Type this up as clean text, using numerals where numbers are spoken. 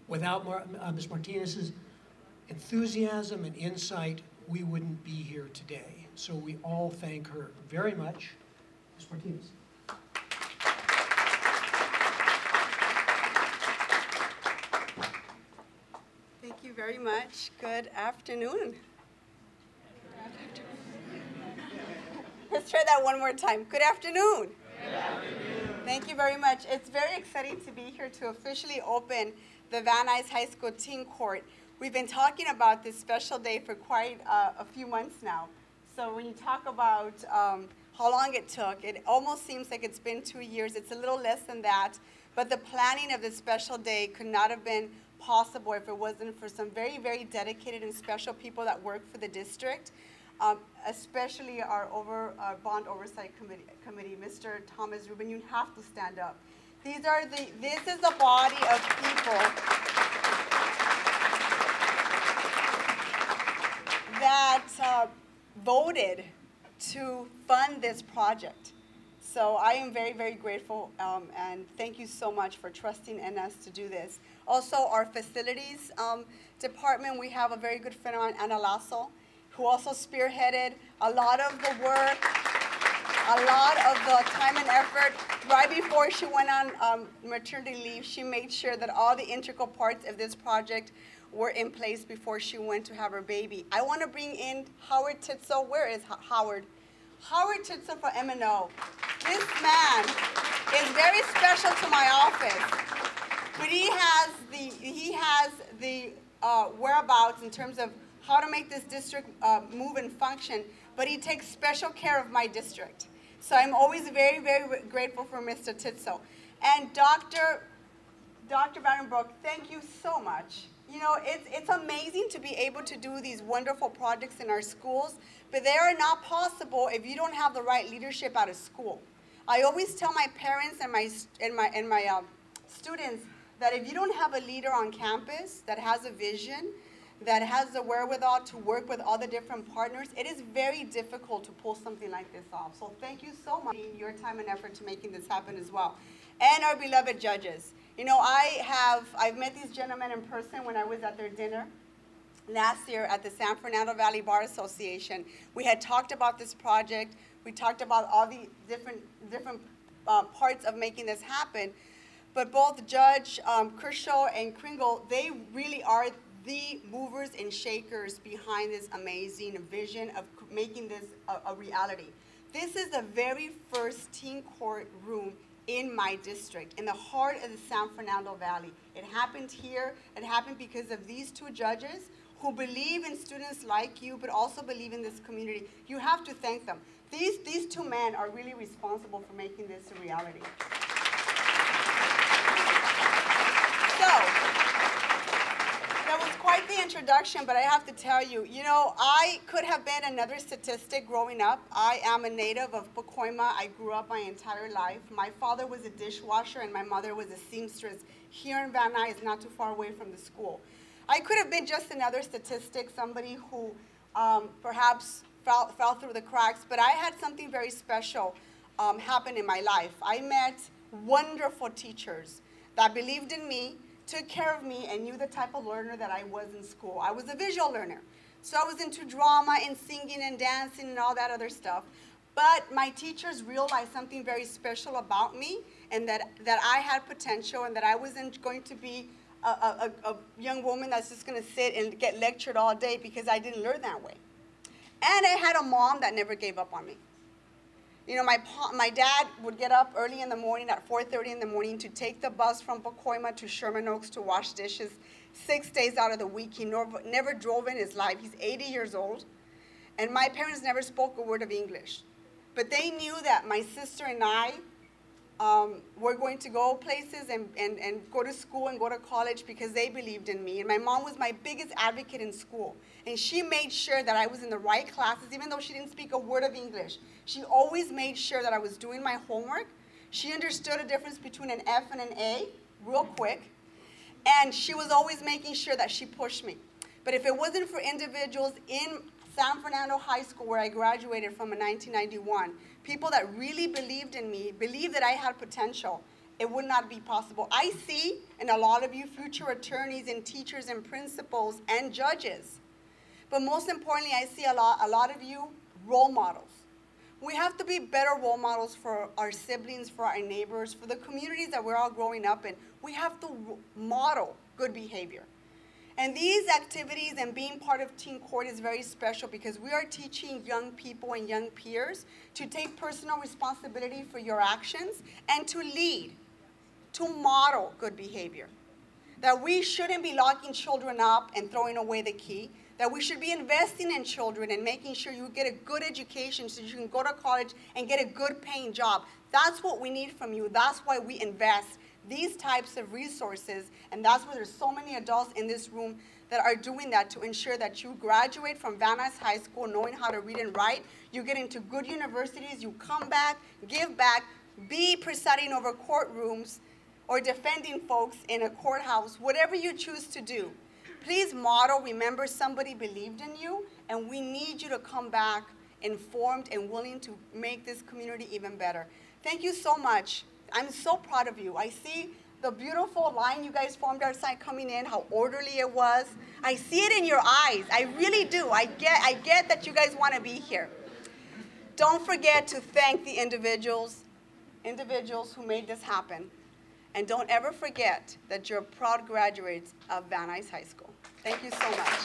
Without Ms. Martinez's enthusiasm and insight, we wouldn't be here today. So we all thank her very much. Ms. Martinez. Thank you very much. Good afternoon. Let's try that one more time. Good afternoon. Good afternoon. Thank you very much. It's very exciting to be here to officially open the Van Nuys High School Teen Court. We've been talking about this special day for quite a few months now. So when you talk about how long it took, it almost seems like it's been 2 years. It's a little less than that. But the planning of this special day could not have been possible if it wasn't for some very, very dedicated and special people that work for the district, especially our bond oversight committee. Mr. Thomas Rubin, you have to stand up. This is a body of people that voted to fund this project. So I am very, very grateful, and thank you so much for trusting in us to do this. Also, our facilities department, we have a very good friend of mine, Ana Lasso, who also spearheaded a lot of the work, a lot of the time and effort. Right before she went on maternity leave, she made sure that all the integral parts of this project were in place before she went to have her baby. I want to bring in Howard Titzel. Where is Howard? Howard Titzel for M&O. This man is very special to my office, but he has the whereabouts in terms of how to make this district move and function, but he takes special care of my district. So I'm always very, very grateful for Mr. Titzel. And Dr. Vandenbroek, thank you so much. You know, it's amazing to be able to do these wonderful projects in our schools, but they are not possible if you don't have the right leadership out of school. I always tell my parents and my students that if you don't have a leader on campus that has a vision, that has the wherewithal to work with all the different partners, it is very difficult to pull something like this off. So thank you so much for your time and effort to making this happen as well. And our beloved judges. You know, I've met these gentlemen in person when I was at their dinner last year at the San Fernando Valley Bar Association. We had talked about this project. We talked about all the different parts of making this happen. But both Judge Kershaw and Kringle, they really are the movers and shakers behind this amazing vision of making this a reality. This is the very first teen court room in my district, in the heart of the San Fernando Valley. It happened here. It happened because of these two judges who believe in students like you, but also believe in this community. You have to thank them. These two men are really responsible for making this a reality. So, that was quite the introduction, but I have to tell you, you know, I could have been another statistic growing up. I am a native of Pacoima. I grew up my entire life. My father was a dishwasher and my mother was a seamstress here in Van Nuys, not too far away from the school. I could have been just another statistic, somebody who perhaps fell through the cracks, but I had something very special happen in my life. I met wonderful teachers that believed in me, took care of me, and knew the type of learner that I was in school. I was a visual learner. So I was into drama and singing and dancing and all that other stuff. But my teachers realized something very special about me, and that I had potential, and that I wasn't going to be a young woman that's just going to sit and get lectured all day, because I didn't learn that way. And I had a mom that never gave up on me. You know, my dad would get up early in the morning at 4:30 in the morning to take the bus from Pacoima to Sherman Oaks to wash dishes 6 days out of the week. He never drove in his life. He's 80 years old. And my parents never spoke a word of English. But they knew that my sister and I were going to go places and go to school and go to college because they believed in me. And my mom was my biggest advocate in school. And she made sure that I was in the right classes, even though she didn't speak a word of English. She always made sure that I was doing my homework. She understood the difference between an F and an A real quick. And she was always making sure that she pushed me. But if it wasn't for individuals in San Fernando High School, where I graduated from in 1991, people that really believed in me, believed that I had potential, it would not be possible. I see in a lot of you future attorneys and teachers and principals and judges. But most importantly, I see a lot of you role models. We have to be better role models for our siblings, for our neighbors, for the communities that we're all growing up in. We have to model good behavior. And these activities and being part of Teen Court is very special because we are teaching young people and young peers to take personal responsibility for your actions and to lead, to model good behavior. That we shouldn't be locking children up and throwing away the key. That we should be investing in children and making sure you get a good education so you can go to college and get a good paying job. That's what we need from you. That's why we invest these types of resources, and that's why there's so many adults in this room that are doing that to ensure that you graduate from Van Nuys High School knowing how to read and write, you get into good universities, you come back, give back, be presiding over courtrooms or defending folks in a courthouse, whatever you choose to do. Please model, remember somebody believed in you, and we need you to come back informed and willing to make this community even better. Thank you so much. I'm so proud of you. I see the beautiful line you guys formed outside coming in, how orderly it was. I see it in your eyes. I really do. I get that you guys want to be here. Don't forget to thank the individuals who made this happen. And don't ever forget that you're proud graduates of Van Nuys High School. Thank you so much.